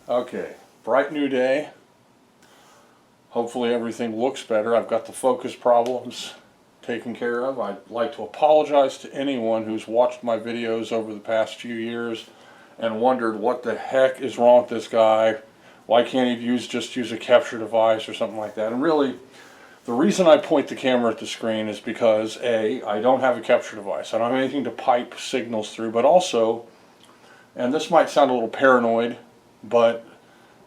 Okay, bright new day. Hopefully everything looks better. I've got the focus problems taken care of. I'd like to apologize to anyone who's watched my videos over the past few years and wondered what the heck is wrong with this guy. Why can't he just use a capture device or something like that? And really, the reason I point the camera at the screen is because A, I don't have a capture device. I don't have anything to pipe signals through, but also, and this might sound a little paranoid, but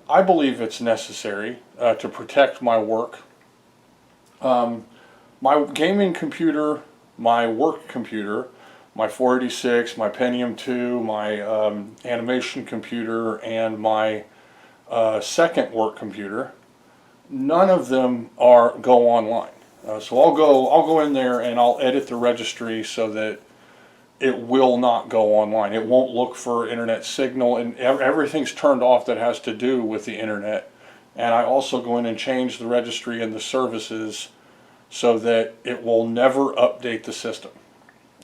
I believe it's necessary to protect my work. My gaming computer, my work computer, my 486, my Pentium 2, my animation computer, and my second work computer, none of them go online. So I'll go in there and I'll edit the registry so that it will not go online. It won't look for internet signal, and everything's turned off that has to do with the internet. And I also go in and change the registry and the services so that it will never update the system.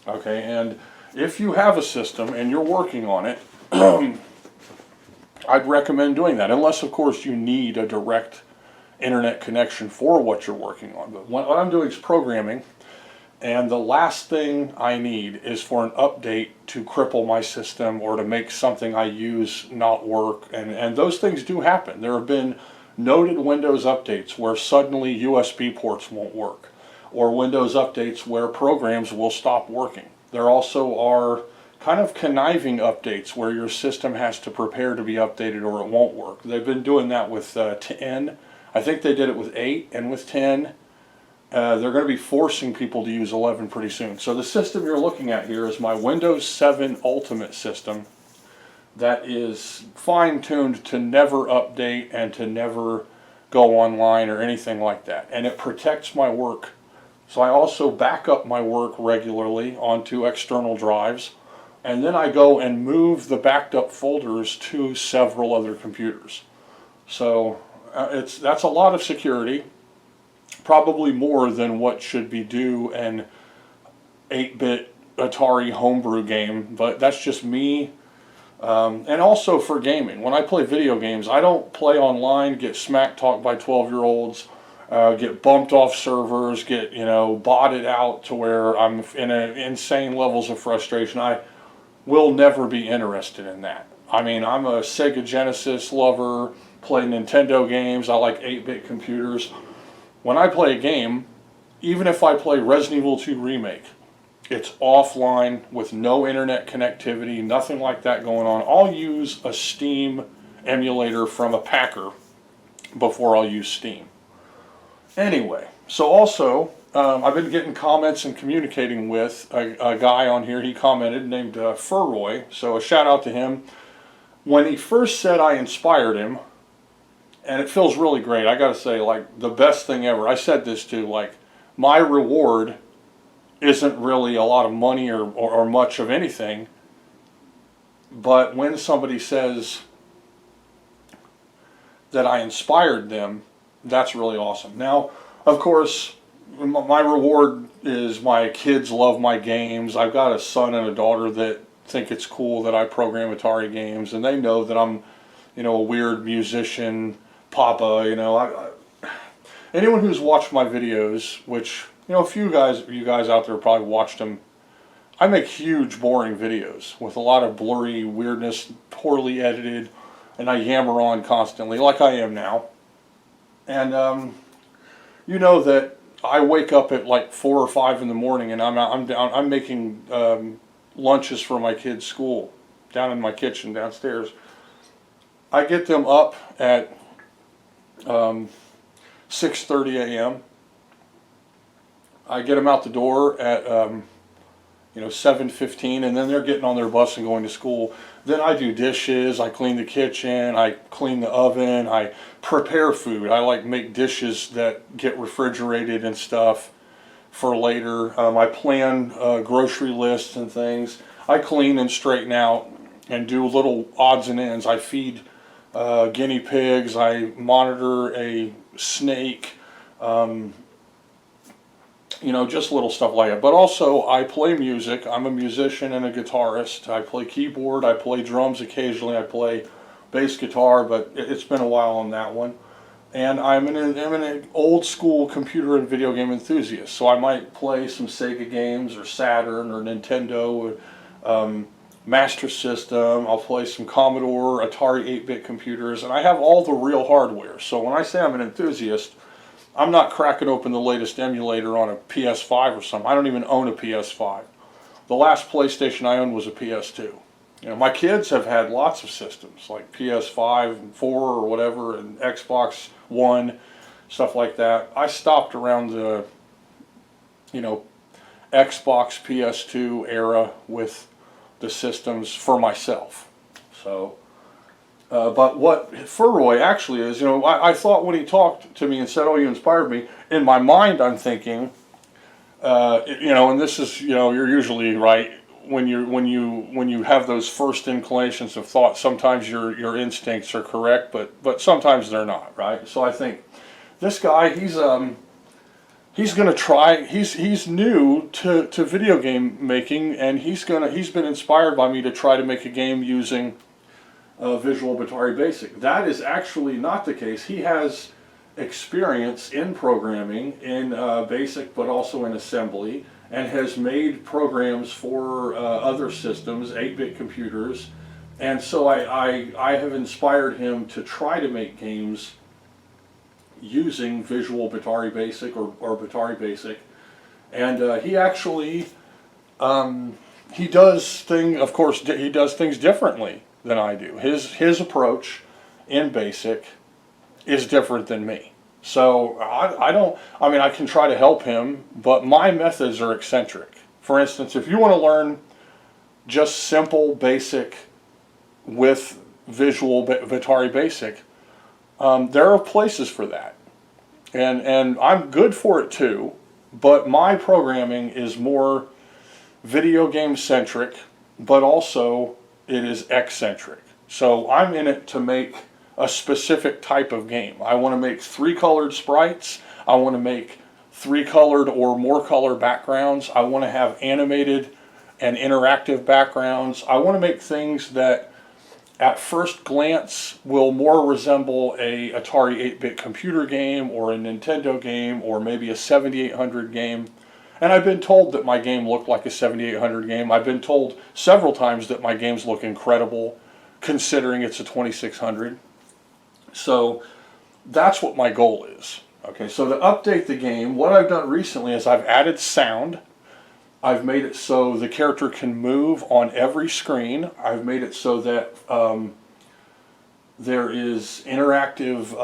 Okay, and if you have a system and you're working on it, I'd recommend doing that, unless of course you need a direct internet connection for what you're working on. But what I'm doing is programming, and the last thing I need is for an update to cripple my system or to make something I use not work, and those things do happen. There have been noted Windows updates where suddenly USB ports won't work, or Windows updates where programs will stop working. There also are kind of conniving updates where your system has to prepare to be updated or it won't work. They've been doing that with 10. I think they did it with 8 and with 10. They're going to be forcing people to use 11 pretty soon. So the system you're looking at here is my Windows 7 Ultimate system that is fine-tuned to never update and to never go online or anything like that. And it protects my work. So I also back up my work regularly onto external drives, and then I go and move the backed up folders to several other computers. So that's a lot of security. Probably more than what should be due an 8-bit Atari Homebrew game, but that's just me. And also for gaming, when I play video games, I don't play online, get smack talked by 12-year-olds, get bumped off servers, get botted out to where I'm in insane levels of frustration. I will never be interested in that. I mean, I'm a Sega Genesis lover, play Nintendo games, I like 8-bit computers. When I play a game, even if I play Resident Evil 2 Remake, it's offline with no internet connectivity, nothing like that going on. I'll use a Steam emulator from a packer before I'll use Steam. Anyway, so also, I've been getting comments and communicating with a guy on here. He commented named Furroy, so a shout out to him. When he first said I inspired him, and it feels really great. I gotta say, like, the best thing ever. I said this too, like, my reward isn't really a lot of money or much of anything, but when somebody says that I inspired them, that's really awesome. Now, of course, my reward is my kids love my games. I've got a son and a daughter that think it's cool that I program Atari games, and they know that I'm, a weird musician, Papa. Anyone who's watched my videos, which a few you guys out there probably watched them. I make huge, boring videos with a lot of blurry weirdness, poorly edited, and I yammer on constantly, like I am now. And you know that I wake up at like 4 or 5 in the morning, and I'm making lunches for my kids' school down in my kitchen downstairs. I get them up at 6:30 a.m. I get them out the door at 7:15, and then they're getting on their bus and going to school. Then I do dishes, I clean the kitchen, I clean the oven, I prepare food. I make dishes that get refrigerated and stuff for later. I plan grocery lists and things. I clean and straighten out and do little odds and ends. I feed guinea pigs, I monitor a snake, just little stuff like that. But also, I play music. I'm a musician and a guitarist. I play keyboard, I play drums occasionally, I play bass guitar, but it's been a while on that one. And I'm an old school computer and video game enthusiast, so I might play some Sega games or Saturn or Nintendo, Master System. I'll play some Commodore, Atari 8-bit computers, and I have all the real hardware. So when I say I'm an enthusiast, I'm not cracking open the latest emulator on a PS5 or something. I don't even own a PS5. The last PlayStation I owned was a PS2. You know, my kids have had lots of systems like PS5 and 4 or whatever, and Xbox One, stuff like that. I stopped around the, you know, Xbox PS2 era with the systems for myself. So, but what Furroy actually is, you know, I thought when he talked to me and said, "Oh, you inspired me," in my mind I'm thinking, you know, and this is, you know, you're usually right. When you have those first inclinations of thought, sometimes your instincts are correct, but sometimes they're not, right? So I think this guy, he's going to try. He's new to video game making, and he's been inspired by me to try to make a game using Visual Batari Basic. That is actually not the case. He has experience in programming in Basic, but also in assembly, and has made programs for other systems, 8-bit computers, and so I have inspired him to try to make games using Visual Batari Basic or Batari Basic, and he actually he does things differently than I do. His approach in Basic is different than me. So I can try to help him, but my methods are eccentric. For instance, if you want to learn just simple basic with Visual Batari Basic, there are places for that. And I'm good for it too, but my programming is more video game centric, but also it is eccentric. So I'm in it to make a specific type of game. I want to make 3-colored sprites. I want to make 3-colored or more color backgrounds. I want to have animated and interactive backgrounds. I want to make things that at first glance will more resemble a Atari 8-bit computer game or a Nintendo game or maybe a 7800 game. And I've been told that my game looked like a 7800 game. I've been told several times that my games look incredible considering it's a 2600. So that's what my goal is. Okay, so to update the game, what I've done recently is I've added sound. I've made it so the character can move on every screen. I've made it so that there is interactive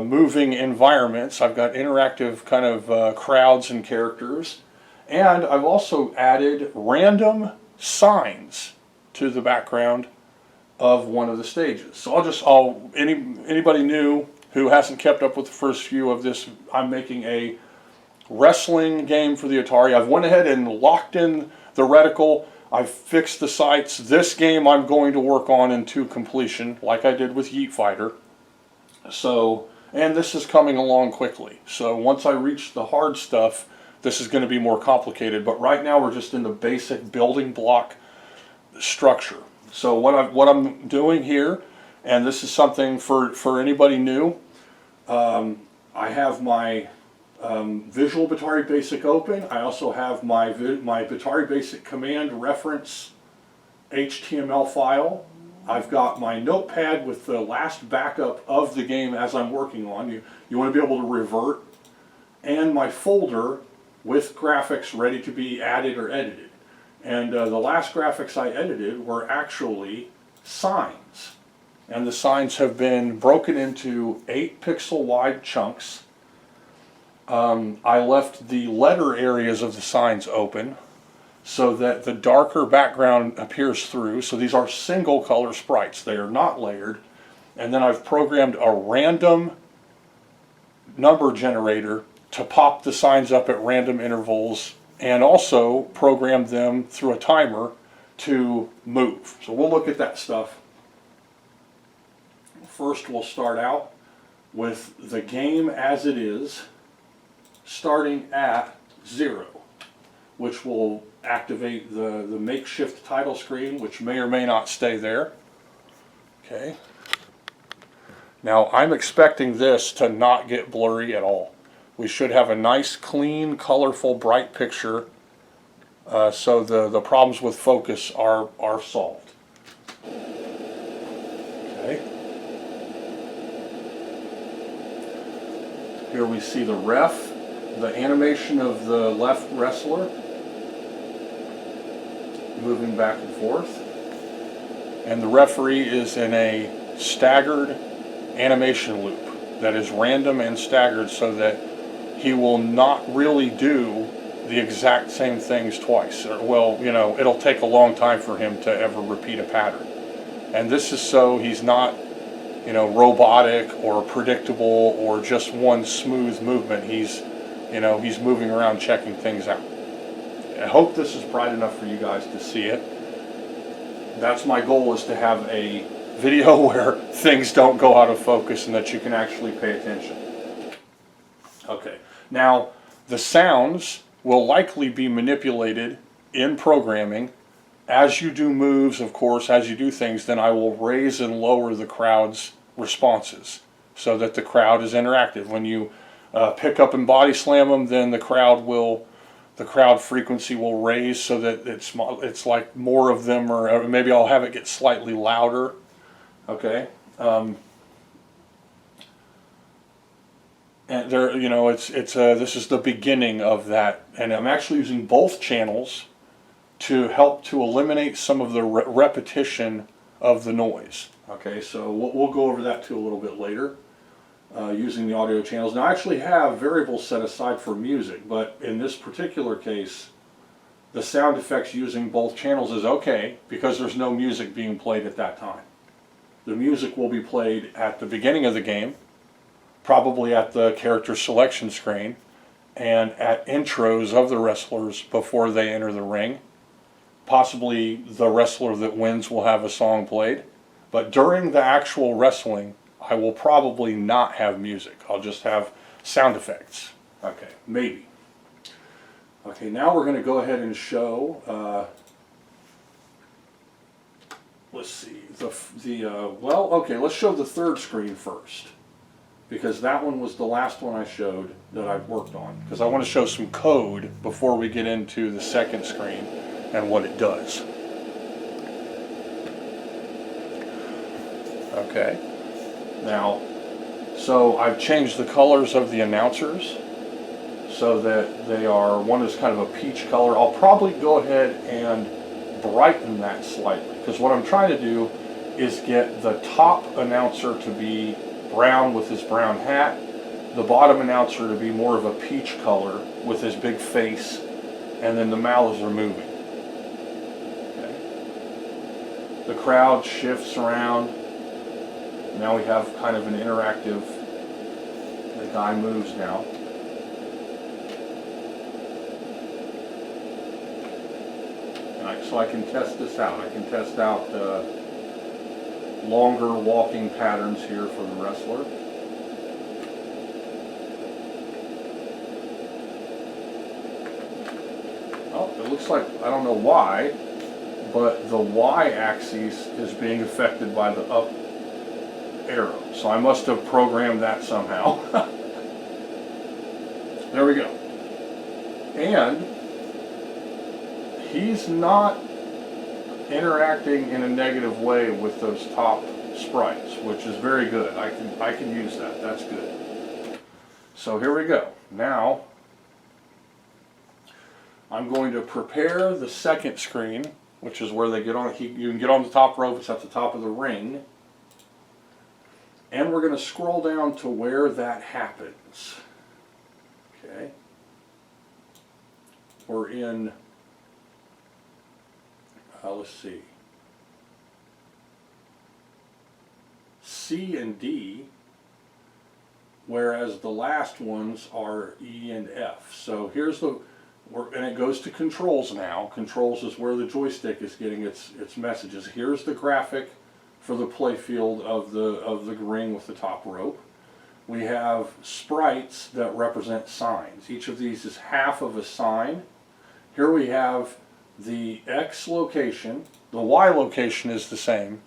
moving environments. I've got interactive kind of crowds and characters. And I've also added random signs to the background of one of the stages. So anybody new who hasn't kept up with the first few of this, I'm making a wrestling game for the Atari. I've went ahead and locked in the reticle. I've fixed the sights. This game I'm going to work on into completion, like I did with Yeet Fighter. So, and this is coming along quickly. So once I reach the hard stuff, this is going to be more complicated. But right now we're just in the basic building block structure. So what I'm doing here, and this is something for anybody new, I have my Visual Batari Basic open. I also have my Batari Basic command reference HTML file. I've got my notepad with the last backup of the game as I'm working on. You want to be able to revert. And my folder with graphics ready to be added or edited. And the last graphics I edited were actually signs. And the signs have been broken into 8-pixel wide chunks. I left the letter areas of the signs open so that the darker background appears through. So these are single color sprites. They are not layered. And then I've programmed a random number generator to pop the signs up at random intervals, and also program them through a timer to move. So we'll look at that stuff. First we'll start out with the game as it is, starting at 0, which will activate the makeshift title screen, which may or may not stay there. Okay. Now I'm expecting this to not get blurry at all. We should have a nice, clean, colorful, bright picture, so the problems with focus are solved. Okay. Here we see the ref, the animation of the left wrestler moving back and forth, and the referee is in a staggered animation loop that is random and staggered so that he will not really do the exact same things twice. Or, well, you know, it'll take a long time for him to ever repeat a pattern. And this is so he's not, you know, robotic or predictable or just one smooth movement. He's, you know, he's moving around checking things out. I hope this is bright enough for you guys to see it. That's my goal, is to have a video where things don't go out of focus and that you can actually pay attention. Okay, now the sounds will likely be manipulated in programming as you do moves, of course, as you do things. Then I will raise and lower the crowd's responses so that the crowd is interactive. When you pick up and body slam them, then the crowd frequency will raise so that it's like more of them, or maybe I'll have it get slightly louder. Okay, and there, you know, this is the beginning of that, and I'm actually using both channels to help to eliminate some of the repetition of the noise. Okay, so we'll go over that too a little bit later, using the audio channels. Now I actually have variables set aside for music, but in this particular case, the sound effects using both channels is okay because there's no music being played at that time. The music will be played at the beginning of the game, probably at the character selection screen, and at intros of the wrestlers before they enter the ring. Possibly the wrestler that wins will have a song played, but during the actual wrestling, I will probably not have music. I'll just have sound effects. Okay, maybe. Okay, now we're going to go ahead and show, let's see, well, okay, let's show the third screen first, because that one was the last one I showed that I've worked on, because I want to show some code before we get into the second screen and what it does. Okay, now, so I've changed the colors of the announcers so that they are, one is kind of a peach color. I'll probably go ahead and brighten that slightly, because what I'm trying to do is get the top announcer to be brown with his brown hat, the bottom announcer to be more of a peach color with his big face, and then the mouths are moving. Okay. The crowd shifts around. Now we have kind of an interactive, the guy moves now. So I can test this out. I can test out longer walking patterns here for the wrestler. Oh, it looks like, I don't know why, but the y-axis is being affected by the up arrow. So I must have programmed that somehow. There we go. And he's not interacting in a negative way with those top sprites, which is very good. I can use that. That's good. So here we go. Now I'm going to prepare the second screen, which is where they get on. You can get on the top rope. It's at the top of the ring. And we're going to scroll down to where that happens. Okay. We're in, let's see, C and D, whereas the last ones are E and F. So here's the, and it goes to controls now. Controls is where the joystick is getting its messages. Here's the graphic for the play field of the ring with the top rope. We have sprites that represent signs. Each of these is half of a sign. Here we have the X location. The Y location is the same.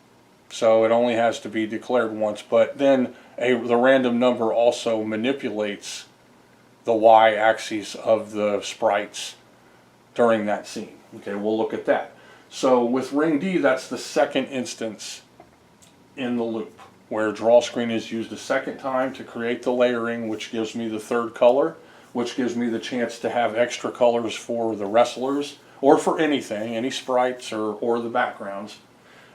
So it only has to be declared once, but then the random number also manipulates the y-axis of the sprites during that scene. Okay, we'll look at that. So with ring D, that's the second instance in the loop, where draw screen is used a second time to create the layering, which gives me the third color, which gives me the chance to have extra colors for the wrestlers, or for anything, any sprites or the backgrounds.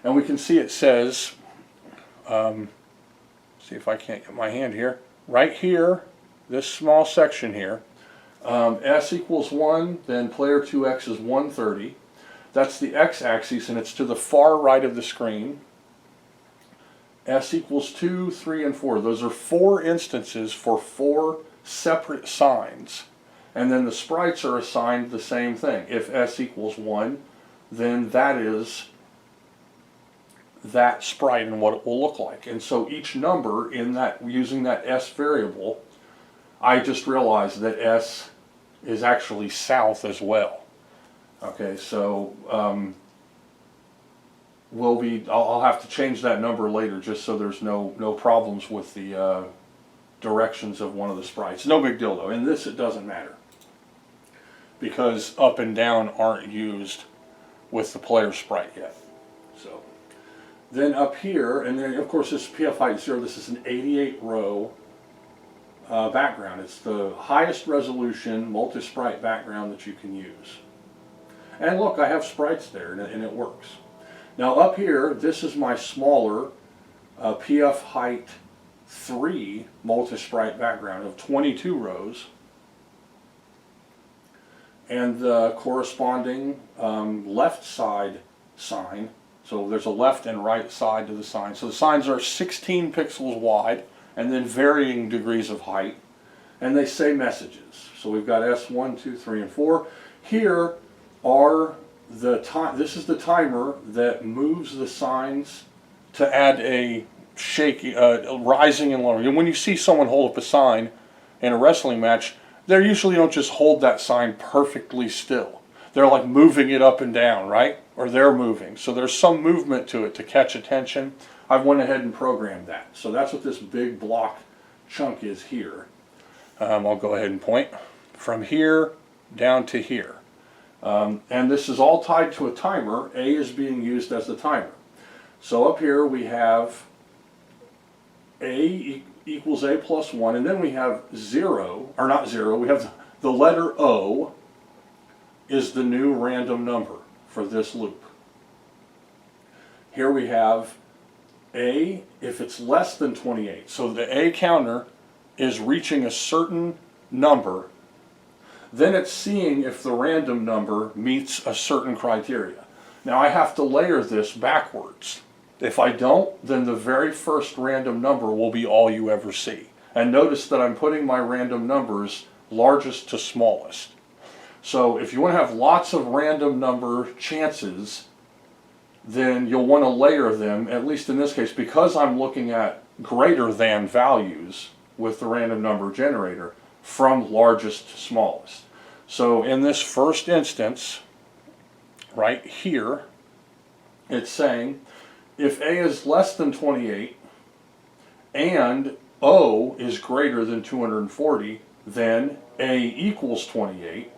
And we can see it says, see if I can't get my hand here, right here, this small section here, S equals 1, then player 2x is 130. That's the x-axis, and it's to the far right of the screen. S equals 2, 3, and 4. Those are 4 instances for 4 separate signs. And then the sprites are assigned the same thing. If S equals 1, then that is that sprite and what it will look like. And so each number in that, using that S variable, I just realized that S is actually south as well. Okay, so I'll have to change that number later just so there's no problems with the directions of one of the sprites. No big deal though. In this it doesn't matter, because up and down aren't used with the player sprite yet. So then up here, and then of course this PF height 0, this is an 88 row background. It's the highest resolution multi-sprite background that you can use. And look, I have sprites there and it works. Now up here, this is my smaller PF height 3 multi-sprite background of 22 rows. And the corresponding left side sign. So there's a left and right side to the sign. So the signs are 16 pixels wide and then varying degrees of height. And they say messages. So we've got S1, 2, 3, and 4. Here are the time. This is the timer that moves the signs to add a shaky, rising and lowering. And when you see someone hold up a sign in a wrestling match, they usually don't just hold that sign perfectly still. They're like moving it up and down, right? Or they're moving. So there's some movement to it to catch attention. I went ahead and programmed that. So that's what this big block chunk is here. I'll go ahead and point from here down to here. And this is all tied to a timer. A is being used as the timer. So up here we have A equals A plus 1, and then we have 0, or not 0, we have the letter O is the new random number for this loop. Here we have A if it's less than 28. So the A counter is reaching a certain number, then it's seeing if the random number meets a certain criteria. Now I have to layer this backwards. If I don't, then the very first random number will be all you ever see. And notice that I'm putting my random numbers largest to smallest. So if you want to have lots of random number chances, then you'll want to layer them, at least in this case, because I'm looking at greater than values with the random number generator, from largest to smallest. So in this first instance, right here, it's saying if A is less than 28 and O is greater than 240, then A equals 28.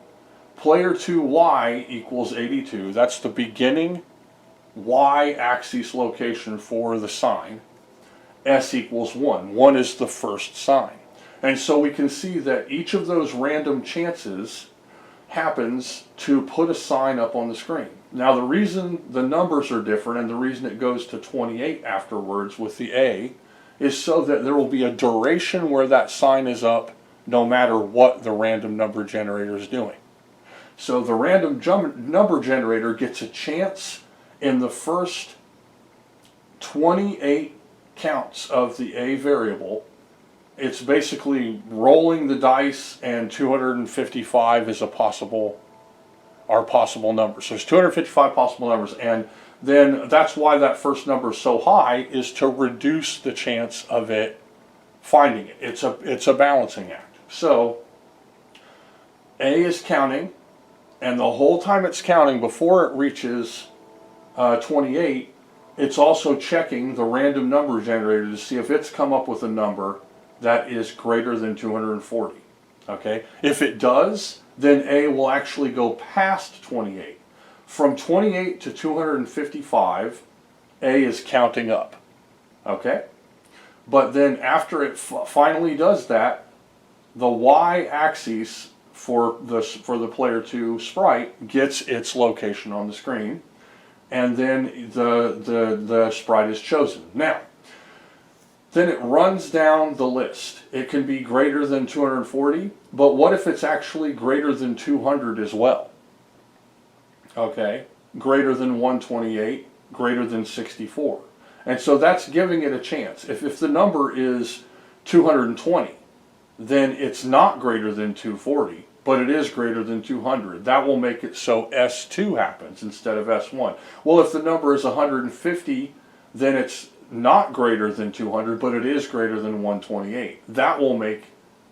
Player 2 Y equals 82. That's the beginning Y-axis location for the sign. S equals 1. 1 is the first sign. And so we can see that each of those random chances happens to put a sign up on the screen. Now the reason the numbers are different and the reason it goes to 28 afterwards with the A is so that there will be a duration where that sign is up no matter what the random number generator is doing. So the random number generator gets a chance in the first 28 counts of the A variable. It's basically rolling the dice, and 255 is possible number. So there's 255 possible numbers, and then that's why that first number is so high, is to reduce the chance of it finding it. It's a balancing act. So A is counting, and the whole time it's counting, before it reaches 28, it's also checking the random number generator to see if it's come up with a number that is greater than 240. Okay, if it does, then A will actually go past 28. From 28 to 255, A is counting up. Okay, but then after it finally does that, the y-axis for the player 2 sprite gets its location on the screen, and then the sprite is chosen. Now, then it runs down the list. It can be greater than 240, but what if it's actually greater than 200 as well? Okay, greater than 128, greater than 64. And so that's giving it a chance. If the number is 220, then it's not greater than 240, but it is greater than 200. That will make it so S2 happens instead of S1. Well, if the number is 150, then it's not greater than 200, but it is greater than 128. That will make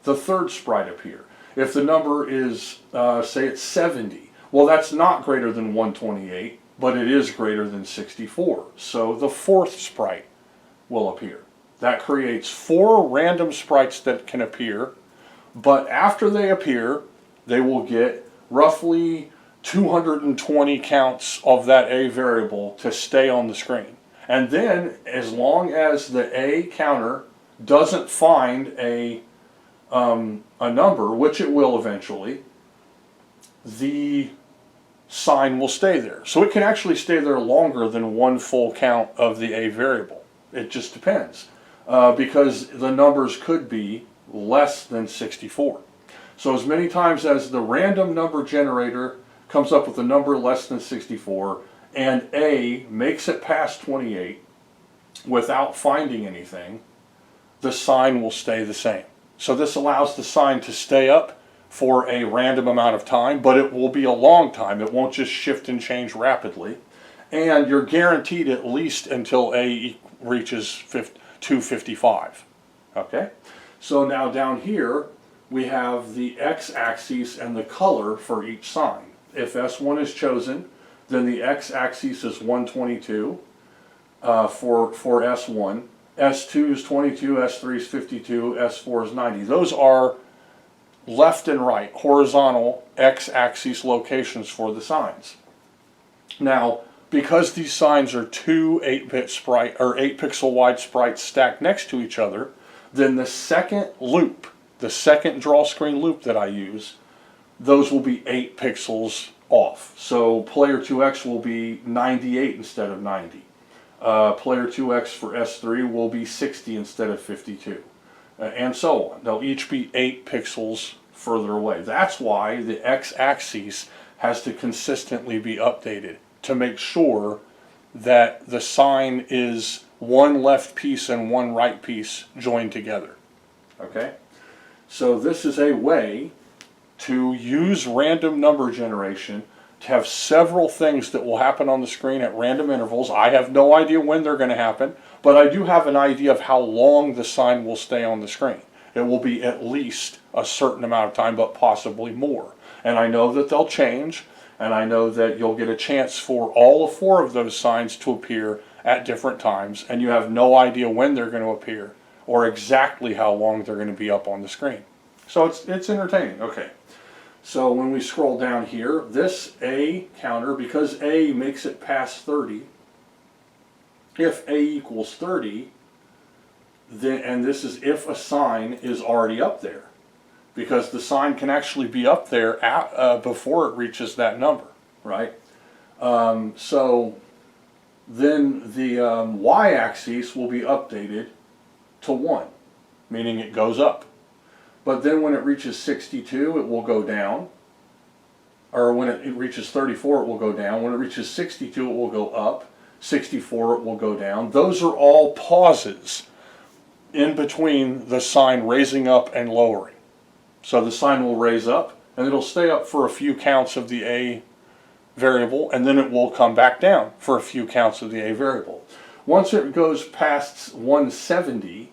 the third sprite appear. If the number is, say it's 70, well, that's not greater than 128, but it is greater than 64. So the fourth sprite will appear. That creates 4 random sprites that can appear, but after they appear, they will get roughly 220 counts of that A variable to stay on the screen. And then, as long as the A counter doesn't find a number, which it will eventually, the sign will stay there. So it can actually stay there longer than 1 full count of the A variable. It just depends, because the numbers could be less than 64. So as many times as the random number generator comes up with a number less than 64, and A makes it past 28 without finding anything, the sign will stay the same. So this allows the sign to stay up for a random amount of time, but it will be a long time. It won't just shift and change rapidly. And you're guaranteed at least until A reaches 255. Okay? So now down here, we have the x-axis and the color for each sign. If S1 is chosen, then the x-axis is 122 for S1. S2 is 22, S3 is 52, S4 is 90. Those are left and right, horizontal x-axis locations for the signs. Now, because these signs are 2 8-bit sprite or 8 pixel wide sprites stacked next to each other, then the second loop, the second draw screen loop that I use, those will be 8 pixels off. So player 2x will be 98 instead of 90. Player 2x for S3 will be 60 instead of 52. And so on. They'll each be 8 pixels further away. That's why the x-axis has to consistently be updated to make sure that the sign is one left piece and one right piece joined together. Okay? So this is a way to use random number generation to have several things that will happen on the screen at random intervals. I have no idea when they're going to happen, but I do have an idea of how long the sign will stay on the screen. It will be at least a certain amount of time, but possibly more. And I know that they'll change, and I know that you'll get a chance for all 4 of those signs to appear at different times, and you have no idea when they're going to appear or exactly how long they're going to be up on the screen. So it's entertaining. Okay. So when we scroll down here, this A counter, because A makes it past 30, if A equals 30, then, and this is if a sign is already up there, because the sign can actually be up there before it reaches that number, right? So then the y-axis will be updated to 1, meaning it goes up. But then when it reaches 62, it will go down. Or when it reaches 34, it will go down. When it reaches 62, it will go up. 64, it will go down. Those are all pauses in between the sign raising up and lowering. So the sign will raise up, and it'll stay up for a few counts of the A variable, and then it will come back down for a few counts of the A variable. Once it goes past 170,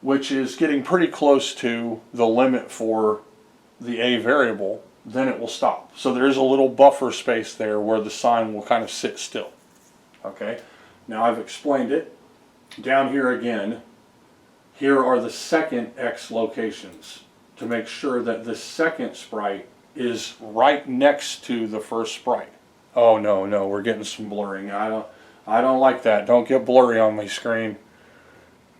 which is getting pretty close to the limit for the A variable, then it will stop. So there's a little buffer space there where the sign will kind of sit still. Okay? Now I've explained it. Down here again, here are the second X locations to make sure that the second sprite is right next to the first sprite. Oh no, no, we're getting some blurring. I don't like that. Don't get blurry on my screen.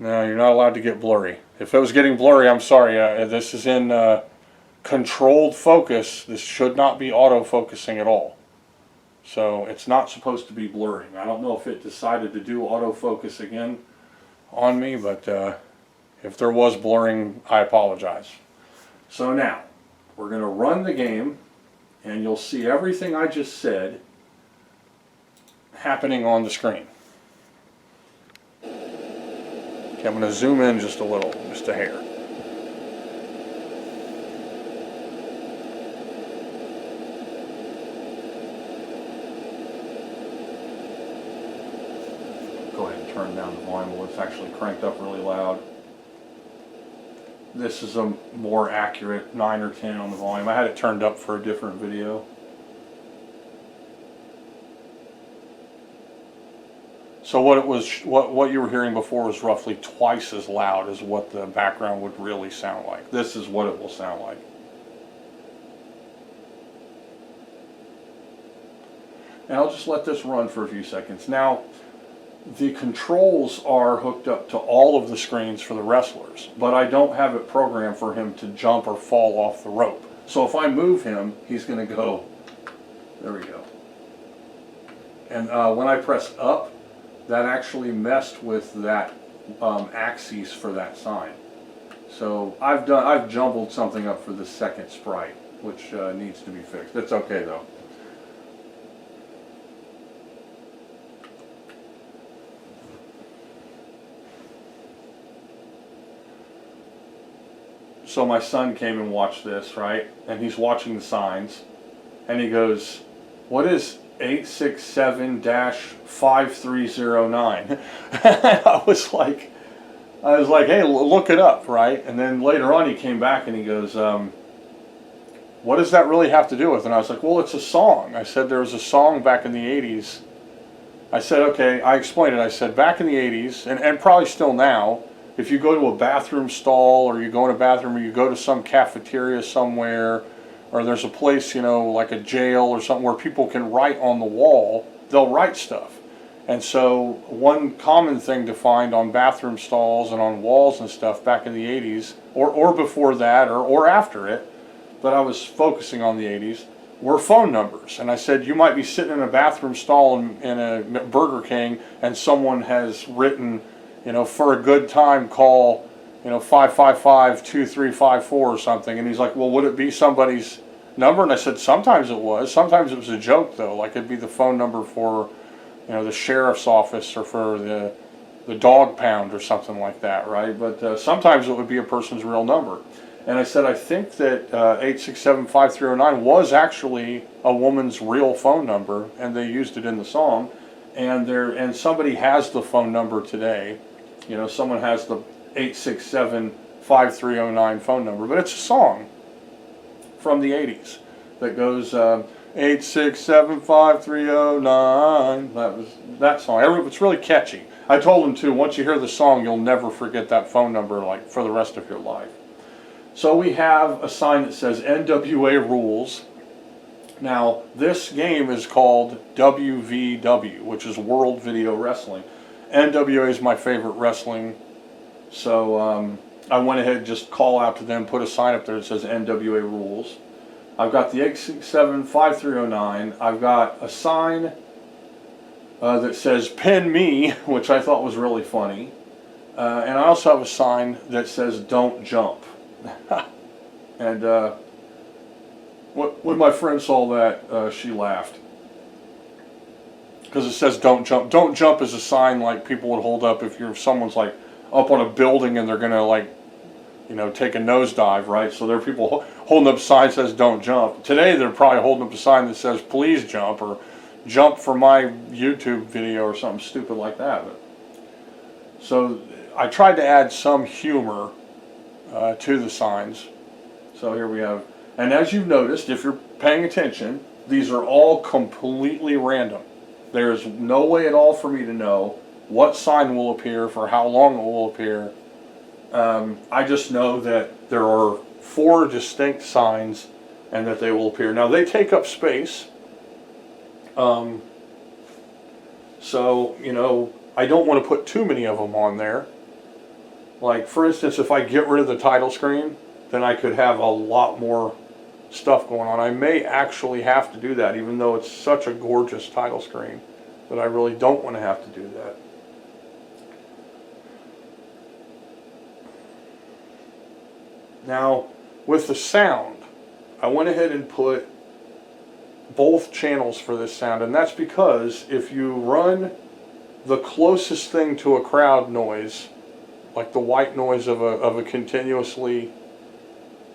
No, you're not allowed to get blurry. If it was getting blurry, I'm sorry. This is in controlled focus. This should not be auto-focusing at all. So it's not supposed to be blurring. I don't know if it decided to do autofocus again on me, but if there was blurring, I apologize. So now, we're going to run the game, and you'll see everything I just said happening on the screen. Okay, I'm going to zoom in just a little, just a hair. Go ahead and turn down the volume. It's actually cranked up really loud. This is a more accurate 9 or 10 on the volume. I had it turned up for a different video. So what you were hearing before was roughly twice as loud as what the background would really sound like. This is what it will sound like. And I'll just let this run for a few seconds. Now, the controls are hooked up to all of the screens for the wrestlers, but I don't have it programmed for him to jump or fall off the rope. So if I move him, he's going to go, there we go. And when I press up, that actually messed with that axis for that sign. So I've jumbled something up for the second sprite, which needs to be fixed. It's okay though. So my son came and watched this, right? And he's watching the signs, and he goes, "What is 867-5309?" I was like, hey, look it up, right? And then later on he came back and he goes, what does that really have to do with? And I was like, well, it's a song. I said there was a song back in the 80s. I said, okay, I explained it. I said back in the 80s, and probably still now, if you go to a bathroom stall, or you go in a bathroom, or you go to some cafeteria somewhere, or there's a place, you know, like a jail or something where people can write on the wall, they'll write stuff. And so one common thing to find on bathroom stalls and on walls and stuff back in the 80s, or before that, or after it, but I was focusing on the 80s, were phone numbers. And I said, you might be sitting in a bathroom stall in a Burger King, and someone has written, you know, for a good time, call, you know, 555-2354 or something. And he's like, well, would it be somebody's number? And I said, sometimes it was. Sometimes it was a joke, though. Like, it'd be the phone number for, you know, the sheriff's office, or for the dog pound or something like that, right? But sometimes it would be a person's real number. And I said, I think that 867-5309 was actually a woman's real phone number, and they used it in the song. And somebody has the phone number today. You know, someone has the 867-5309 phone number, but it's a song from the 80s that goes 867-5309. That was that song. It's really catchy. I told him too, once you hear the song, you'll never forget that phone number, like, for the rest of your life. So we have a sign that says NWA rules. Now, this game is called WVW, which is World Video Wrestling. NWA is my favorite wrestling, so I went ahead and just call out to them, put a sign up there that says NWA rules. I've got the 867-5309. I've got a sign that says pin me, which I thought was really funny. And I also have a sign that says don't jump. And when my friend saw that, she laughed. Because it says don't jump. Don't jump is a sign like people would hold up if someone's like up on a building and they're going to, like, you know, take a nosedive, right? So there are people holding up signs that says don't jump. Today they're probably holding up a sign that says please jump, or jump for my YouTube video, or something stupid like that. So I tried to add some humor to the signs. So here we have, and as you've noticed, if you're paying attention, these are all completely random. There's no way at all for me to know what sign will appear, for how long it will appear. I just know that there are 4 distinct signs and that they will appear. Now they take up space. So, you know, I don't want to put too many of them on there. Like, for instance, if I get rid of the title screen, then I could have a lot more stuff going on. I may actually have to do that, even though it's such a gorgeous title screen, that I really don't want to have to do that. Now, with the sound, I went ahead and put both channels for this sound, and that's because if you run the closest thing to a crowd noise, like the white noise of a continuously,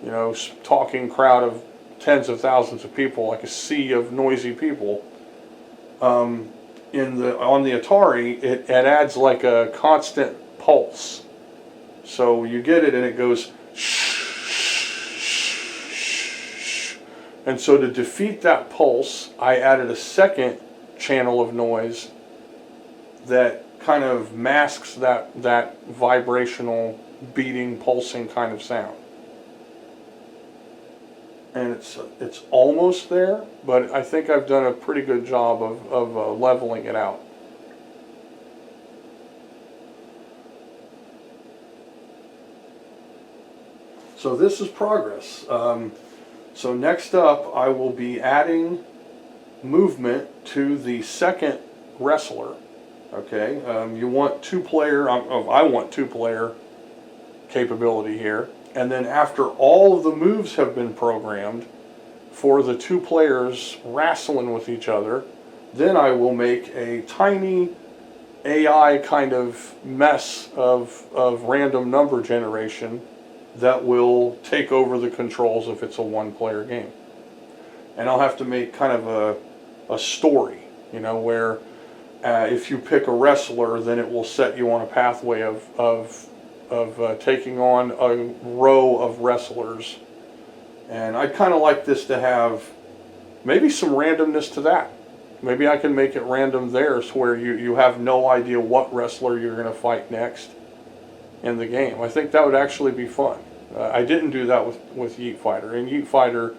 you know, talking crowd of tens of thousands of people, like a sea of noisy people, on the Atari, it adds like a constant pulse. So you get it and it goes shh. And so to defeat that pulse, I added a second channel of noise that kind of masks that vibrational, beating, pulsing kind of sound. And it's almost there, but I think I've done a pretty good job of leveling it out. So this is progress. So next up, I will be adding movement to the second wrestler. Okay, you want 2-player, I want 2-player capability here. And then after all of the moves have been programmed for the 2 players wrestling with each other, then I will make a tiny AI kind of mess of random number generation that will take over the controls if it's a 1-player game. And I'll have to make kind of a story, you know, where if you pick a wrestler, then it will set you on a pathway of taking on a row of wrestlers. And I'd kind of like this to have maybe some randomness to that. Maybe I can make it random there, so where you have no idea what wrestler you're going to fight next in the game. I think that would actually be fun. I didn't do that with Yeet Fighter. In Yeet Fighter,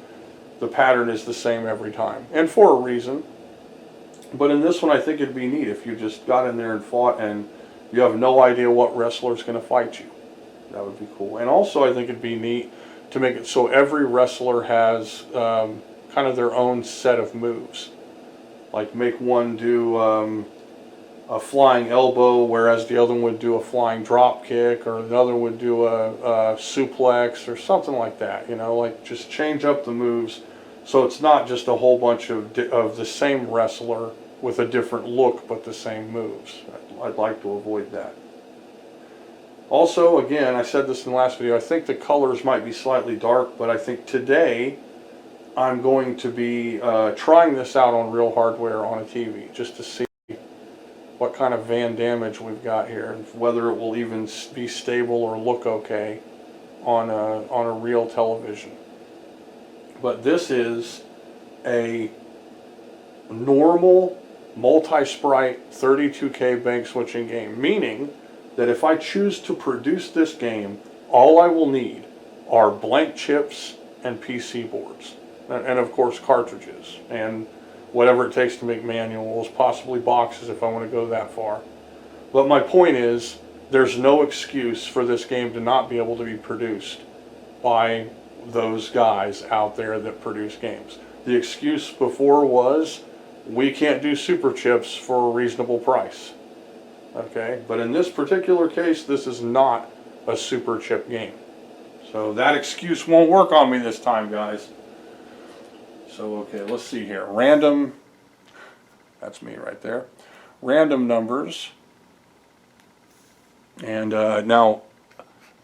the pattern is the same every time, and for a reason. But in this one, I think it'd be neat if you just got in there and fought and you have no idea what wrestler's going to fight you. That would be cool. And also, I think it'd be neat to make it so every wrestler has kind of their own set of moves. Like make one do a flying elbow, whereas the other one would do a flying drop kick, or another would do a suplex or something like that. You know, like just change up the moves so it's not just a whole bunch of the same wrestler with a different look but the same moves. I'd like to avoid that. Also, again, I said this in the last video, I think the colors might be slightly dark, but I think today I'm going to be trying this out on real hardware on a TV, just to see what kind of van damage we've got here, and whether it will even be stable or look okay on a real television. But this is a normal multi-sprite 32K bank switching game, meaning that if I choose to produce this game, all I will need are blank chips and PC boards, and of course cartridges, and whatever it takes to make manuals, possibly boxes if I want to go that far. But my point is, there's no excuse for this game to not be able to be produced by those guys out there that produce games. The excuse before was, we can't do super chips for a reasonable price. Okay, but in this particular case, this is not a super chip game. So that excuse won't work on me this time, guys. So, okay, let's see here. Random, that's me right there. Random numbers. And now,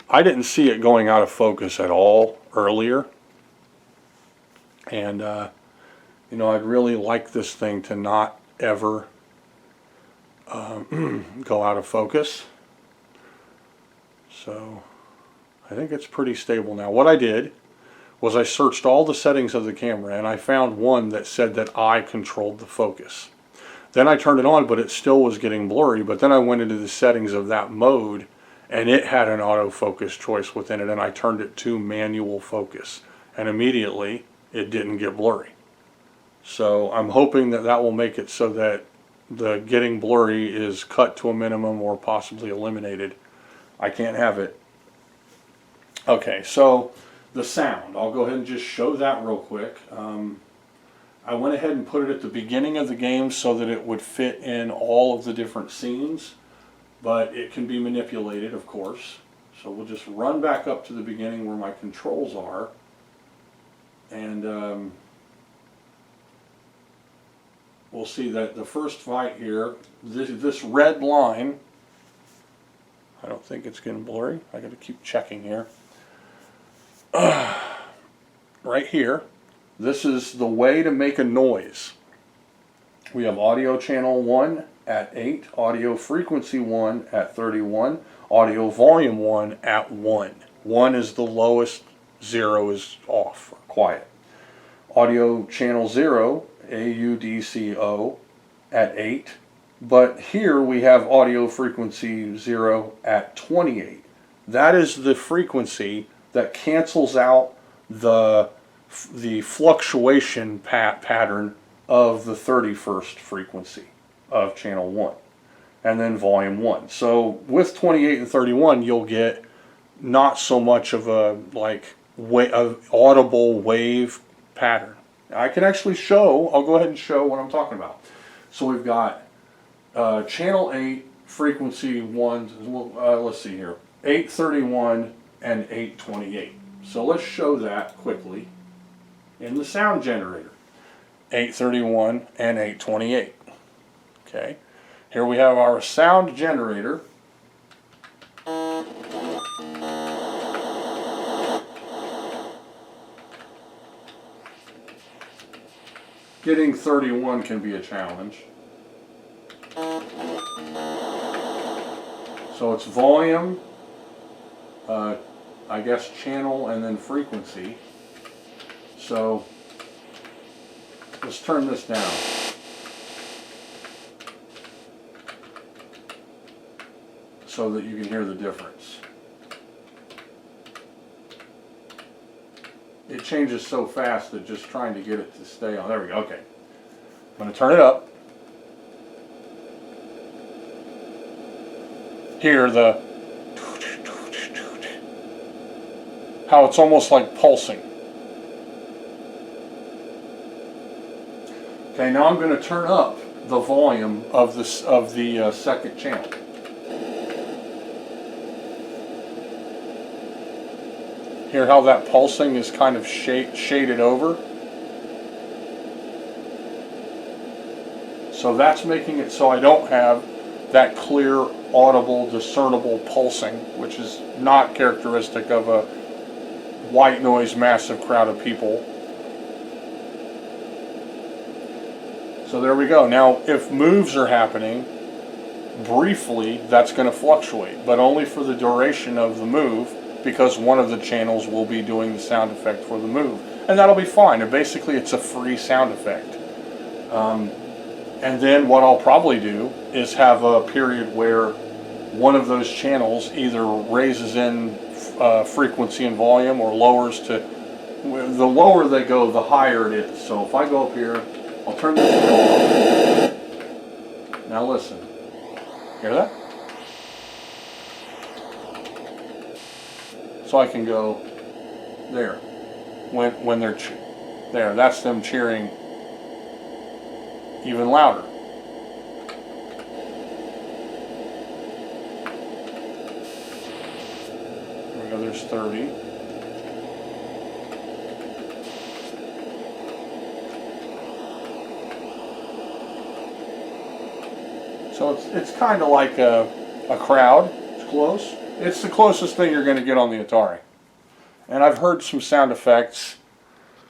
I didn't see it going out of focus at all earlier. And, you know, I'd really like this thing to not ever go out of focus. So, I think it's pretty stable now. What I did was I searched all the settings of the camera, and I found one that said that I controlled the focus. Then I turned it on, but it still was getting blurry. But then I went into the settings of that mode, and it had an autofocus choice within it, and I turned it to manual focus, and immediately it didn't get blurry. So I'm hoping that that will make it so that the getting blurry is cut to a minimum or possibly eliminated. I can't have it. Okay, so the sound. I'll go ahead and just show that real quick. I went ahead and put it at the beginning of the game so that it would fit in all of the different scenes, but it can be manipulated, of course. So we'll just run back up to the beginning where my controls are, and we'll see that the first fight here, this red line, I don't think it's getting blurry. I got to keep checking here. Right here, this is the way to make a noise. We have audio channel 1 at 8, audio frequency 1 at 31, audio volume 1 at 1. 1 is the lowest, 0 is off, or quiet. Audio channel 0, AUDCO, at 8. But here we have audio frequency 0 at 28. That is the frequency that cancels out the fluctuation pattern of the 31st frequency of channel 1, and then volume 1. So with 28 and 31 you'll get not so much of a audible wave pattern. I can actually show, I'll go ahead and show what I'm talking about. So we've got channel 8 frequency 1, let's see here, 831 and 828. So let's show that quickly in the sound generator. 831 and 828. Okay, here we have our sound generator. Getting 31 can be a challenge. So it's volume, I guess channel, and then frequency. So let's turn this down. So that you can hear the difference. It changes so fast that just trying to get it to stay on. There we go. Okay. I'm going to turn it up. Hear the how it's almost like pulsing. Okay, now I'm going to turn up the volume of the second channel. Hear how that pulsing is kind of shaded over? So that's making it so I don't have that clear, audible, discernible pulsing, which is not characteristic of a white noise massive crowd of people. So there we go. Now if moves are happening, briefly that's going to fluctuate, but only for the duration of the move, because one of the channels will be doing the sound effect for the move. And that'll be fine. And basically it's a free sound effect. And then what I'll probably do is have a period where one of those channels either raises in frequency and volume or lowers to, the lower they go, the higher it is. So if I go up here, I'll turn this off. Now listen. Hear that? So I can go there when they're there. That's them cheering even louder. There we go. There's 30. So it's kind of like a crowd. It's close. It's the closest thing you're going to get on the Atari. And I've heard some sound effects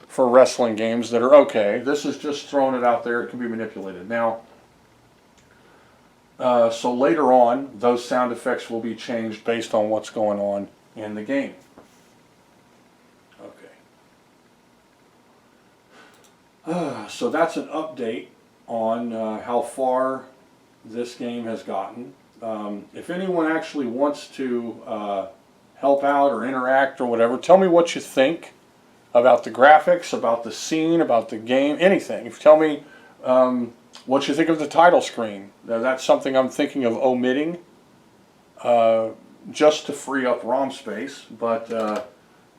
for wrestling games that are okay. This is just throwing it out there. It can be manipulated. Now, so later on, those sound effects will be changed based on what's going on in the game. Okay. So that's an update on how far this game has gotten. If anyone actually wants to help out or interact or whatever, tell me what you think about the graphics, about the scene, about the game, anything. If you tell me what you think of the title screen. That's something I'm thinking of omitting just to free up ROM space, but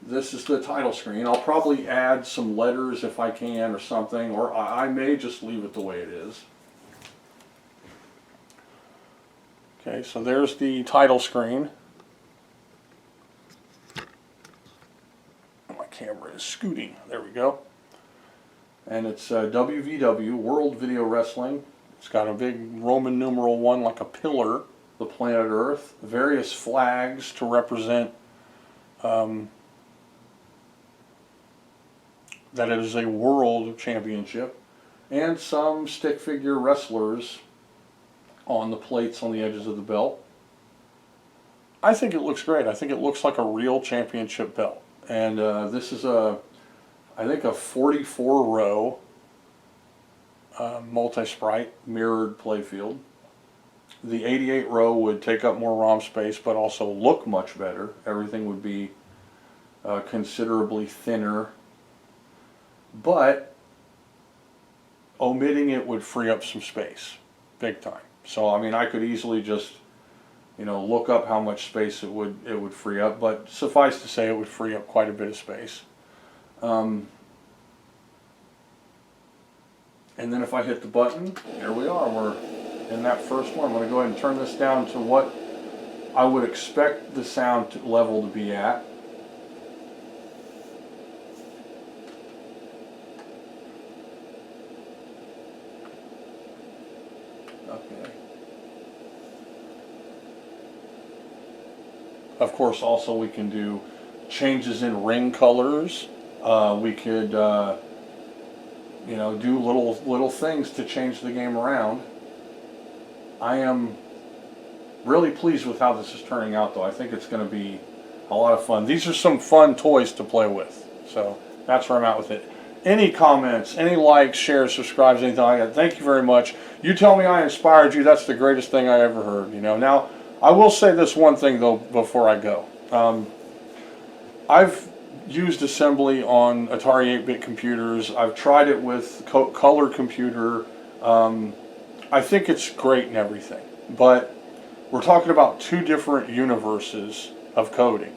this is the title screen. I'll probably add some letters if I can or something, or I may just leave it the way it is. Okay, so there's the title screen. My camera is scooting. There we go. And it's WVW, World Video Wrestling. It's got a big Roman numeral 1 like a pillar, the planet Earth, various flags to represent that it is a world championship, and some stick figure wrestlers on the plates on the edges of the belt. I think it looks great. I think it looks like a real championship belt. And this is I think a 44 row multi-sprite mirrored playfield. The 88 row would take up more ROM space but also look much better. Everything would be considerably thinner, but omitting it would free up some space, big time. So I mean, I could easily just, you know, look up how much space it would free up, but suffice to say it would free up quite a bit of space. And then if I hit the button, there we are, we're in that first one. I'm going to go ahead and turn this down to what I would expect the sound level to be at. Okay. Of course, also we can do changes in ring colors. We could, you know, do little things to change the game around. I am really pleased with how this is turning out, though. I think it's going to be a lot of fun. These are some fun toys to play with. So that's where I'm at with it. Any comments, any likes, shares, subscribes, anything like that, thank you very much. You tell me I inspired you, that's the greatest thing I ever heard, you know. Now, I will say this one thing, though, before I go. I've used assembly on Atari 8-bit computers. I've tried it with color computer. I think it's great and everything, but we're talking about two different universes of coding.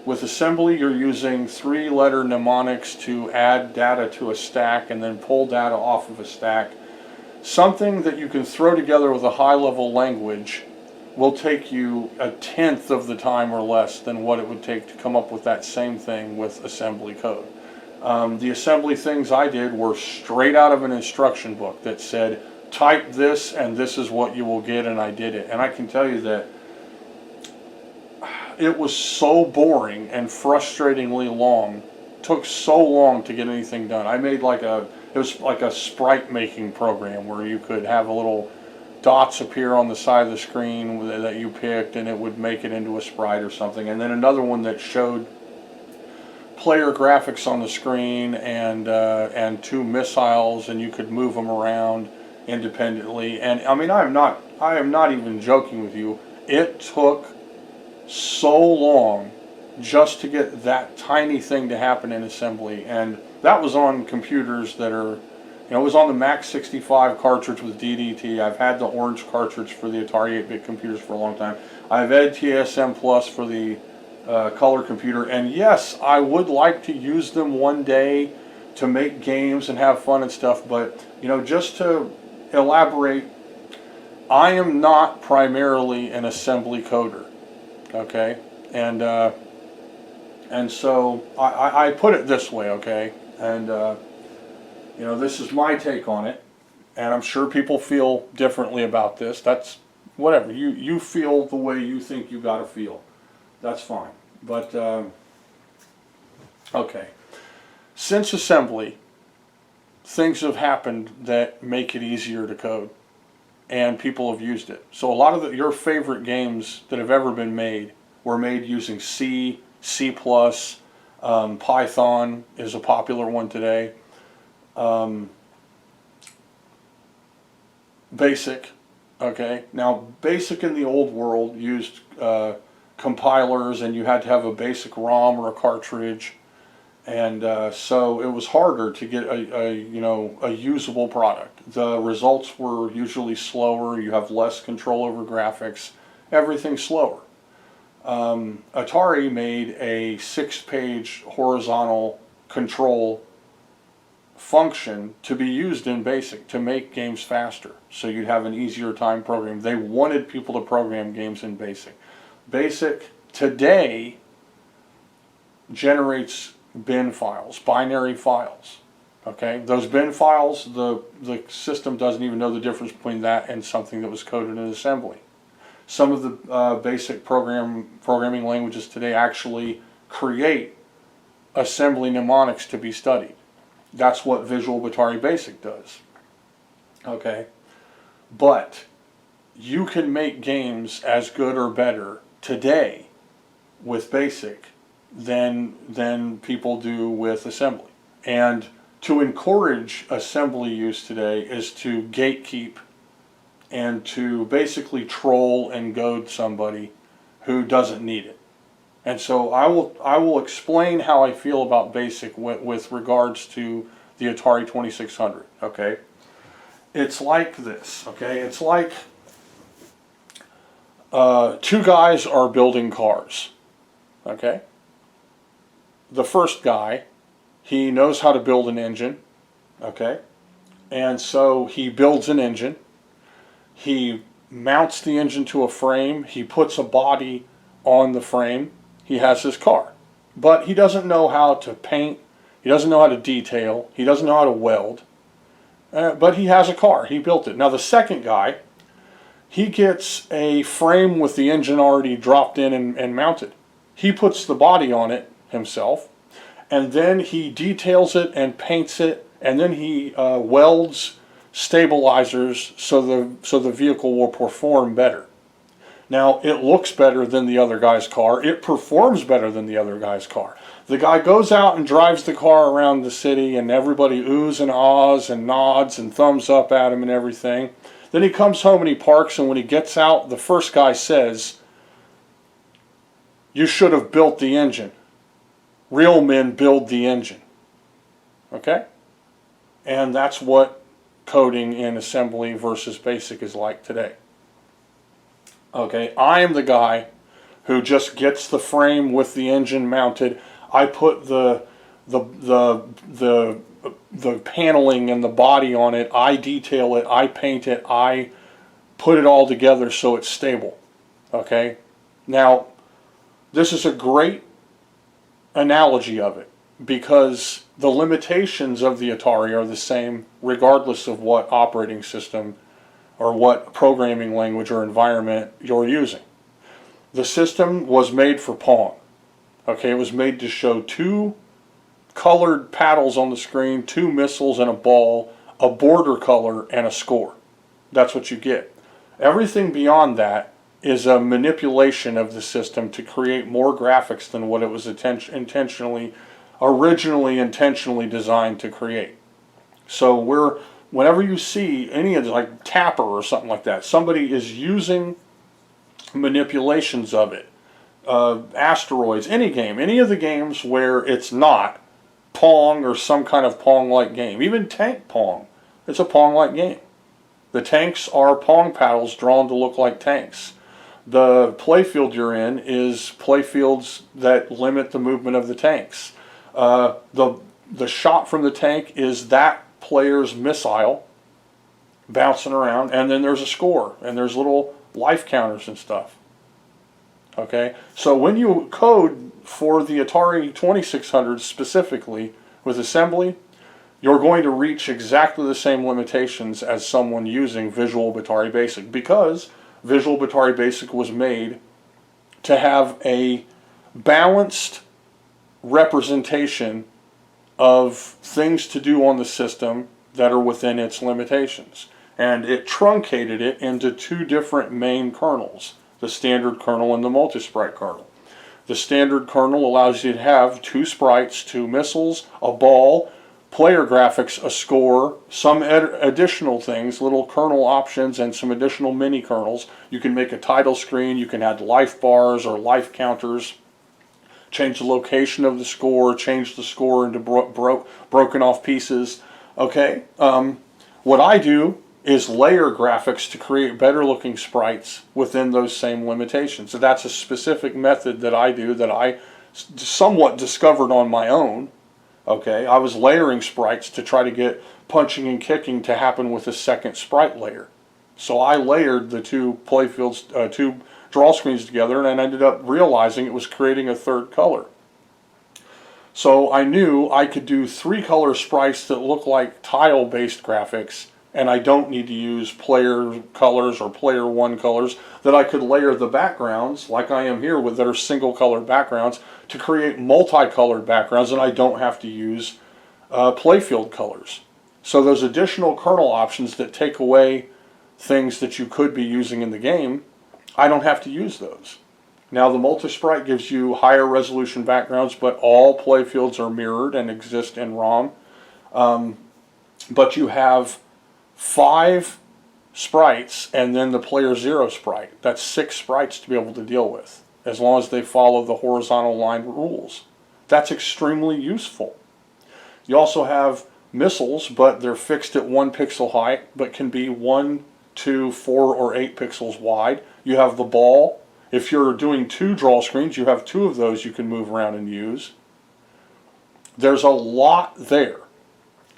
With assembly, you're using 3-letter mnemonics to add data to a stack and then pull data off of a stack. Something that you can throw together with a high-level language will take you 1/10 of the time or less than what it would take to come up with that same thing with assembly code. The assembly things I did were straight out of an instruction book that said, type this and this is what you will get, and I did it. And I can tell you that it was so boring and frustratingly long. It took so long to get anything done. I made it was like a sprite making program where you could have a little dots appear on the side of the screen that you picked, and it would make it into a sprite or something. And then another one that showed player graphics on the screen and 2 missiles, and you could move them around independently. And I mean, I am not even joking with you. It took so long just to get that tiny thing to happen in assembly, and that was on computers that are, you know, it was on the Mac 65 cartridge with DDT. I've had the orange cartridge for the Atari 8-bit computers for a long time. I've had TSM Plus for the color computer, and yes, I would like to use them one day to make games and have fun and stuff, but, you know, just to elaborate, I am not primarily an assembly coder, okay? And so I put it this way, okay? And you know, this is my take on it, and I'm sure people feel differently about this. That's whatever. You feel the way you think you got to feel. That's fine. But okay. Since assembly, things have happened that make it easier to code, and people have used it. So a lot of your favorite games that have ever been made were made using C, C++, Python is a popular one today. BASIC. Okay, now BASIC in the old world used compilers, and you had to have a basic ROM or a cartridge, and so it was harder to get a usable product. The results were usually slower. You have less control over graphics. Everything's slower. Atari made a 6-page horizontal control function to be used in BASIC to make games faster, so you'd have an easier time programming. They wanted people to program games in BASIC. BASIC today generates bin files, binary files. Okay, those bin files, the system doesn't even know the difference between that and something that was coded in assembly. Some of the basic programming languages today actually create assembly mnemonics to be studied. That's what Visual Batari Basic does. Okay, but you can make games as good or better today with Basic than people do with assembly. And to encourage assembly use today is to gatekeep and to basically troll and goad somebody who doesn't need it. And so I will explain how I feel about BASIC with regards to the Atari 2600. Okay, it's like this. Okay, it's like two guys are building cars. Okay, the first guy, he knows how to build an engine. Okay, and so he builds an engine. He mounts the engine to a frame. He puts a body on the frame. He has his car, but he doesn't know how to paint, he doesn't know how to detail, he doesn't know how to weld, but he has a car, he built it. Now the second guy, he gets a frame with the engine already dropped in and mounted. He puts the body on it himself, and then he details it and paints it, and then he welds stabilizers so the vehicle will perform better. Now, it looks better than the other guy's car. It performs better than the other guy's car. The guy goes out and drives the car around the city, and everybody oohs and ahs and nods and thumbs up at him and everything. Then he comes home and he parks, and when he gets out, the first guy says, "You should have built the engine. Real men build the engine." Okay? And that's what coding in assembly versus BASIC is like today. Okay, I am the guy who just gets the frame with the engine mounted. I put the paneling and the body on it. I detail it. I paint it. I put it all together so it's stable. Okay, now this is a great analogy of it because the limitations of the Atari are the same regardless of what operating system or what programming language or environment you're using. The system was made for Pong. Okay, it was made to show two colored paddles on the screen, two missiles and a ball, a border color, and a score. That's what you get. Everything beyond that is a manipulation of the system to create more graphics than what it was originally intentionally designed to create. So whenever you see any of like Tapper or something like that, somebody is using manipulations of it. Asteroids, any game, any of the games where it's not Pong or some kind of Pong-like game. Even Tank Pong, it's a Pong-like game. The tanks are Pong paddles drawn to look like tanks. The playfield you're in is playfields that limit the movement of the tanks. The shot from the tank is that player's missile bouncing around, and then there's a score, and there's little life counters and stuff. Okay, so when you code for the Atari 2600 specifically with assembly, you're going to reach exactly the same limitations as someone using Visual Batari Basic, because Visual Batari Basic was made to have a balanced representation of things to do on the system that are within its limitations. And it truncated it into two different main kernels, the standard kernel and the multi-sprite kernel. The standard kernel allows you to have two sprites, two missiles, a ball, player graphics a score, some additional things, little kernel options and some additional mini kernels. You can make a title screen, you can add life bars or life counters, change the location of the score, change the score into broken off pieces. Okay, what I do is layer graphics to create better looking sprites within those same limitations. So that's a specific method that I do that I somewhat discovered on my own. Okay, I was layering sprites to try to get punching and kicking to happen with a second sprite layer. So I layered the two playfields, two draw screens together, and I ended up realizing it was creating a third color. So I knew I could do 3-color sprites that look like tile-based graphics, and I don't need to use player colors or player 1 colors, that I could layer the backgrounds, like I am here with that are single-color backgrounds, to create multicolored backgrounds, and I don't have to use playfield colors. So those additional kernel options that take away things that you could be using in the game, I don't have to use those. Now the multi-sprite gives you higher resolution backgrounds, but all playfields are mirrored and exist in ROM. But you have 5 sprites and then the player 0 sprite. That's 6 sprites to be able to deal with, as long as they follow the horizontal line rules. That's extremely useful. You also have missiles, but they're fixed at 1 pixel height, but can be 1, 2, 4, or 8 pixels wide. You have the ball. If you're doing 2 draw screens, you have 2 of those you can move around and use. There's a lot there.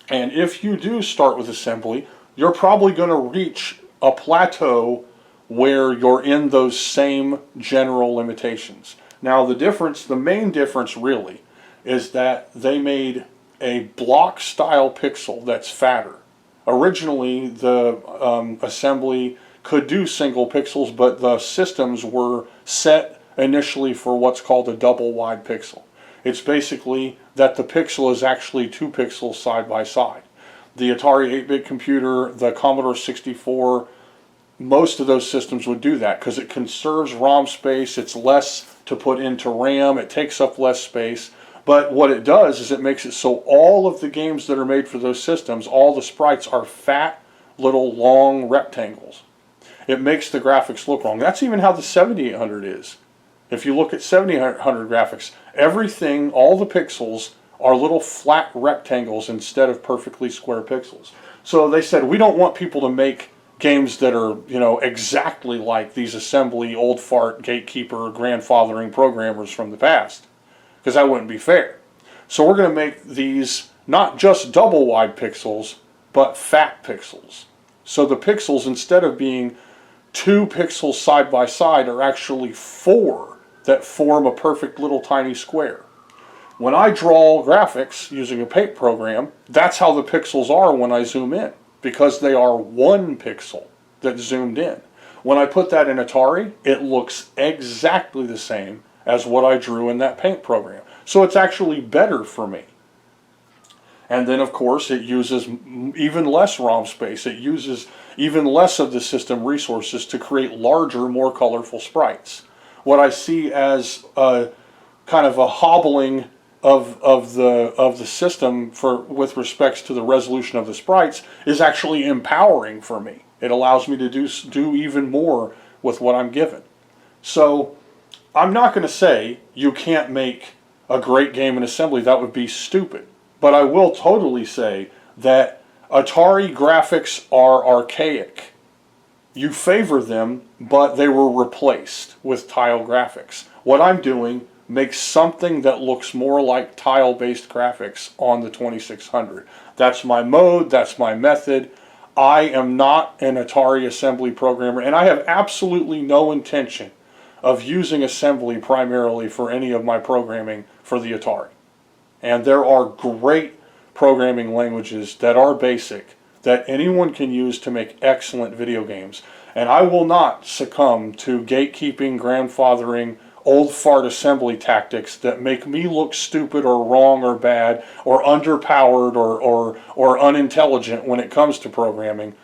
And if you do start with assembly, you're probably going to reach a plateau where you're in those same general limitations. Now the main difference really, is that they made a block style pixel that's fatter. Originally the assembly could do single pixels, but the systems were set initially for what's called a double wide pixel. It's basically that the pixel is actually 2 pixels side by side. The Atari 8-bit computer, the Commodore 64, most of those systems would do that because it conserves ROM space, it's less to put into RAM, it takes up less space. But what it does is it makes it so all of the games that are made for those systems, all the sprites are fat, little long rectangles. It makes the graphics look wrong. That's even how the 7800 is. If you look at 7800 graphics, everything, all the pixels are little flat rectangles instead of perfectly square pixels. So they said, we don't want people to make games that are, exactly like these assembly, old fart, gatekeeper, grandfathering programmers from the past, because that wouldn't be fair. So we're going to make these not just double wide pixels, but fat pixels. So the pixels, instead of being 2 pixels side by side, are actually 4 that form a perfect little tiny square. When I draw graphics using a paint program, that's how the pixels are when I zoom in, because they are 1 pixel that's zoomed in. When I put that in Atari, it looks exactly the same as what I drew in that paint program. So it's actually better for me. And then of course it uses even less ROM space. It uses even less of the system resources to create larger, more colorful sprites. What I see as a kind of a hobbling of the system with respects to the resolution of the sprites is actually empowering for me. It allows me to do even more with what I'm given. So I'm not going to say you can't make a great game in assembly. That would be stupid. But I will totally say that Atari graphics are archaic. You favor them, but they were replaced with tile graphics. What I'm doing makes something that looks more like tile-based graphics on the 2600. That's my mode, that's my method. I am not an Atari assembly programmer, and I have absolutely no intention of using assembly primarily for any of my programming for the Atari. And there are great programming languages that are basic that anyone can use to make excellent video games. And I will not succumb to gatekeeping, grandfathering, old fart assembly tactics that make me look stupid or wrong or bad or underpowered or unintelligent when it comes to programming,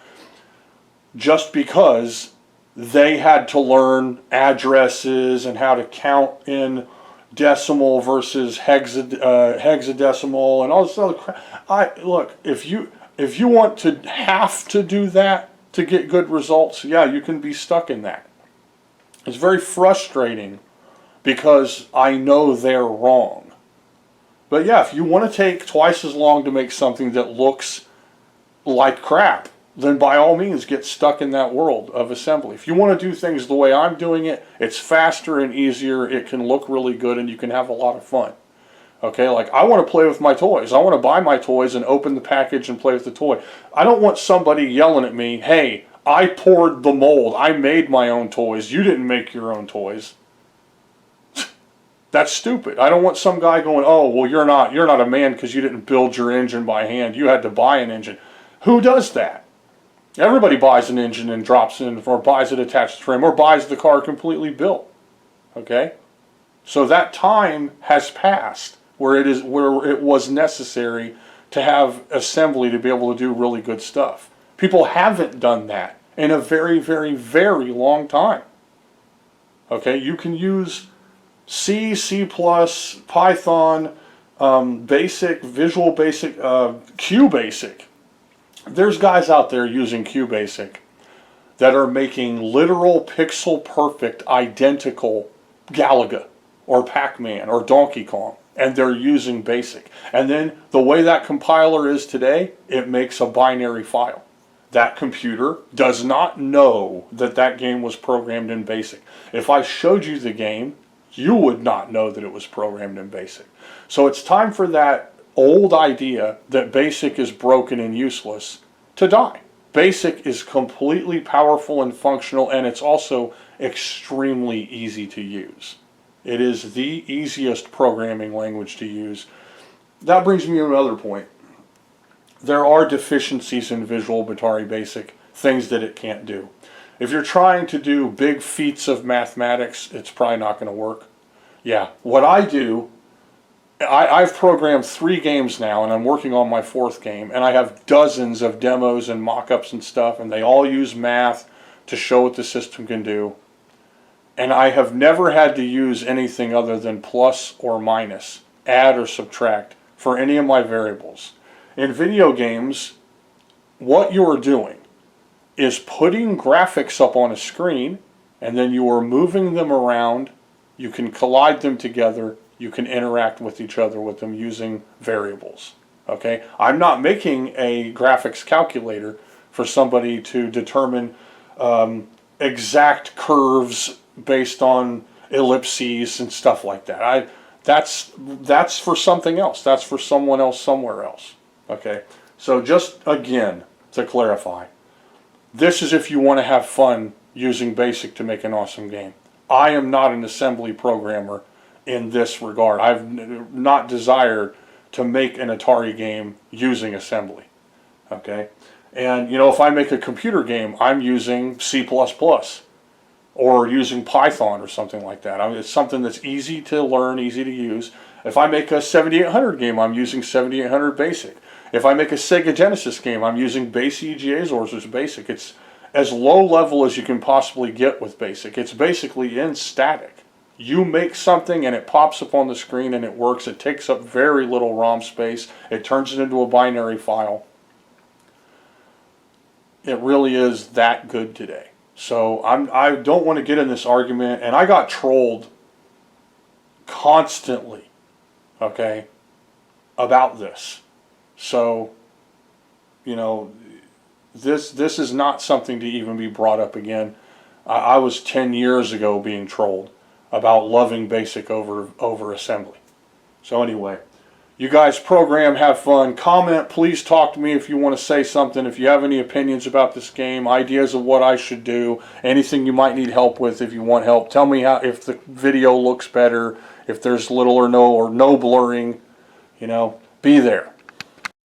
just because they had to learn addresses and how to count in decimal versus hexadecimal and all this other crap. Look, if you want to have to do that to get good results, yeah, you can be stuck in that. It's very frustrating because I know they're wrong. But yeah, if you want to take twice as long to make something that looks like crap, then by all means get stuck in that world of assembly. If you want to do things the way I'm doing it, it's faster and easier, it can look really good, and you can have a lot of fun. Okay, like I want to play with my toys. I want to buy my toys and open the package and play with the toy. I don't want somebody yelling at me, hey, I poured the mold, I made my own toys, you didn't make your own toys. That's stupid. I don't want some guy going, oh, well, you're not a man because you didn't build your engine by hand, you had to buy an engine. Who does that? Everybody buys an engine and drops in, or buys it attached to trim, or buys the car completely built. Okay? So that time has passed where it was necessary to have assembly to be able to do really good stuff. People haven't done that in a very, very, very long time. Okay? You can use C, C++, Python, Basic, Visual Basic, QBasic. There's guys out there using QBasic that are making literal pixel perfect identical Galaga or Pac-Man or Donkey Kong, and they're using BASIC. And then the way that compiler is today, it makes a binary file. That computer does not know that that game was programmed in BASIC. If I showed you the game, you would not know that it was programmed in BASIC. So it's time for that old idea that BASIC is broken and useless to die. BASIC is completely powerful and functional, and it's also extremely easy to use. It is the easiest programming language to use. That brings me to another point. There are deficiencies in Visual Batari Basic, things that it can't do. If you're trying to do big feats of mathematics, it's probably not going to work. Yeah, what I do, I've programmed 3 games now, and I'm working on my 4th game, and I have dozens of demos and mock-ups and stuff, and they all use math to show what the system can do. And I have never had to use anything other than plus or minus, add or subtract, for any of my variables. In video games, what you are doing is putting graphics up on a screen, and then you are moving them around. You can collide them together. You can interact with each other with them using variables. Okay? I'm not making a graphics calculator for somebody to determine exact curves based on ellipses and stuff like that. That's for something else. That's for someone else somewhere else. Okay? So just again to clarify, this is if you want to have fun using BASIC to make an awesome game. I am not an assembly programmer in this regard. I've not desired to make an Atari game using assembly. Okay? And you know, if I make a computer game, I'm using C++ or using Python or something like that. I mean, it's something that's easy to learn, easy to use. If I make a 7800 game, I'm using 7800 BASIC. If I make a Sega Genesis game, I'm using base EGA's or BASIC. It's as low level as you can possibly get with BASIC. It's basically in static. You make something and it pops up on the screen and it works. It takes up very little ROM space. It turns it into a binary file. It really is that good today. So I don't want to get in this argument, and I got trolled constantly, okay, about this. So, you know, this is not something to even be brought up again. I was 10 years ago being trolled about loving BASIC over assembly. So anyway, you guys program, have fun, comment, please talk to me if you want to say something, if you have any opinions about this game, ideas of what I should do, anything you might need help with if you want help. Tell me how, if the video looks better, if there's little or no blurring, you know, be there.